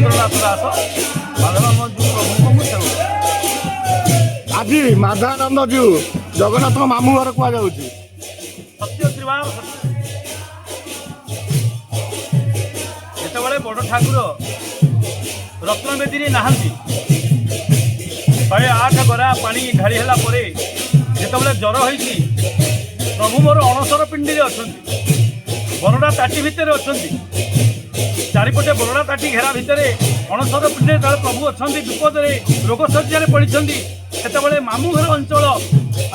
ମହେନ୍ଦ୍ରନାଥ ଦାସ ମାଧବାନନ୍ଦ ଜୀଉ ପ୍ରଭୁଙ୍କ ମୁଁ ସେବକ। ଆଜି ମାଧବାନନ୍ଦ ଜୀଉ ଜଗନ୍ନାଥଙ୍କ ମାମୁଁ ଘର କୁହାଯାଉଛି। ସତ୍ୟ ଶ୍ରୀବାର ସତ୍ୟ। ଯେତେବେଳେ ବଡ଼ ଠାକୁର ରତ୍ନବେଦୀରେ ନାହାନ୍ତି, 108 ଗରା ପାଣି ଢାଳି ହେଲା ପରେ ଯେତେବେଳେ ଜ୍ୱର ହୋଇଛି, ପ୍ରଭୁ ମୋର ଅଣସର ପିଣ୍ଡିରେ ଅଛନ୍ତି, ବରଡ଼ା ତାଟି ଭିତରେ ଅଛନ୍ତି, ଚାରିପଟେ ବରଡ଼ା ତାଟି ଘେରା ଭିତରେ ଅଣସର ପିଣ୍ଡିରେ ଯେତେବେଳେ ପ୍ରଭୁ ଅଛନ୍ତି, ବିପଦରେ ରୋଗ ଶଯ୍ୟାରେ ପଡ଼ିଛନ୍ତି, ସେତେବେଳେ ମାମୁଁ ଘର ଅଞ୍ଚଳ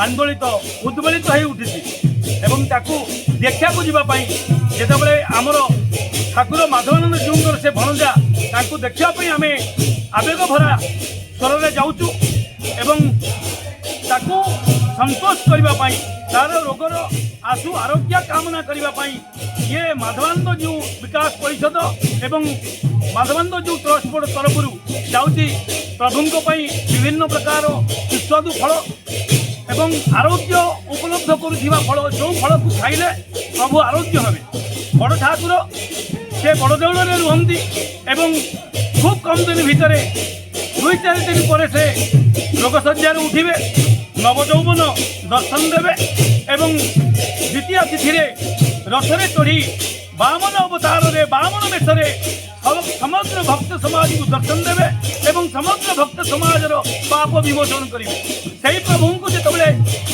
ଆନ୍ଦୋଳିତ ଉଦ୍ବେଳିତ ହୋଇ ଉଠିଛି ଏବଂ ତାକୁ ଦେଖିବାକୁ ଯିବା ପାଇଁ ଯେତେବେଳେ ଆମର ଠାକୁର ମାଧବାନନ୍ଦ ଜୀଉଙ୍କର ସେ ଭଣଜା ତାଙ୍କୁ ଦେଖିବା ପାଇଁ ଆମେ ଆବେଗ ଭରା ସ୍ୱରରେ ଯାଉଛୁ ଏବଂ ତାକୁ ସନ୍ତୋଷ କରିବା ପାଇଁ, ତାର ରୋଗର ଆଶୁ ଆରୋଗ୍ୟ କାମନା କରିବା ପାଇଁ ଇଏ ମାଧବାନନ୍ଦ ଜୀଉ ବିକାଶ ପରିଷଦ ଏବଂ ମାଧବାନନ୍ଦ ଜୀଉ ଟ୍ରଷ୍ଟ ବୋର୍ଡ ତରଫରୁ ଯାଉଛି ପ୍ରଭୁଙ୍କ ପାଇଁ ବିଭିନ୍ନ ପ୍ରକାର ସୁସ୍ୱାଦୁ ଫଳ ଏବଂ ଆରୋଗ୍ୟ ଉପଲବ୍ଧ କରୁଥିବା ଫଳ, ଯେଉଁ ଫଳକୁ ଖାଇଲେ ପ୍ରଭୁ ଆରୋଗ୍ୟ ହେବେ। ବଡ଼ ଠାକୁର ସେ ବଡ଼ ଦେଉଳରେ ରୁହନ୍ତି ଏବଂ ଖୁବ୍ କମ୍ ଦିନ ଭିତରେ 2-4 ଦିନ ପରେ ସେ ରୋଗଶଯ୍ୟାରୁ ଉଠିବେ, ନବଯୌବନ ଦର୍ଶନ ଦେବେ ଏବଂ ଦ୍ୱିତୀୟ ତିଥିରେ ରଥରେ ଚଢ଼ି ବାମନ ଅବତାରରେ ବାମନ ବେଶରେ ସମଗ୍ର ଭକ୍ତ ସମାଜକୁ ଦର୍ଶନ ଦେବେ ଏବଂ ସମଗ୍ର ଭକ୍ତ ସମାଜର ପାପ ବିମୋଚନ କରିବେ। ସେହି ପ୍ରଭୁଙ୍କୁ ଯେତେବେଳେ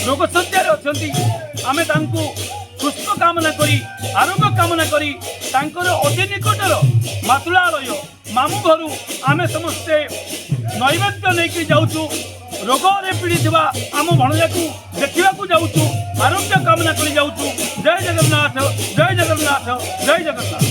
ରୋଗଶଯ୍ୟାରେ ଅଛନ୍ତି, ଆମେ ତାଙ୍କୁ ସୁସ୍ଥ କାମନା କରି ଆରୋଗ୍ୟ କାମନା କରି ତାଙ୍କର ଅତି ନିକଟର ମାତୃଳାଳୟ ମାମୁଁ ଘରୁ ଆମେ ସମସ୍ତେ ନୈବେଦ୍ୟ ନେଇକି ଯାଉଛୁ। ରୋଗରେ ପୀଡ଼ିଥିବା ଆମ ଭଣଜାକୁ ଦେଖିବାକୁ ଯାଉଛୁ, ଆରୋଗ୍ୟ କାମନା କରି ଯାଉଛୁ। ଜୟ ଜଗନ୍ନାଥ, ଜୟ ଜଗନ୍ନାଥ, ଜୟ ଜଗନ୍ନାଥ।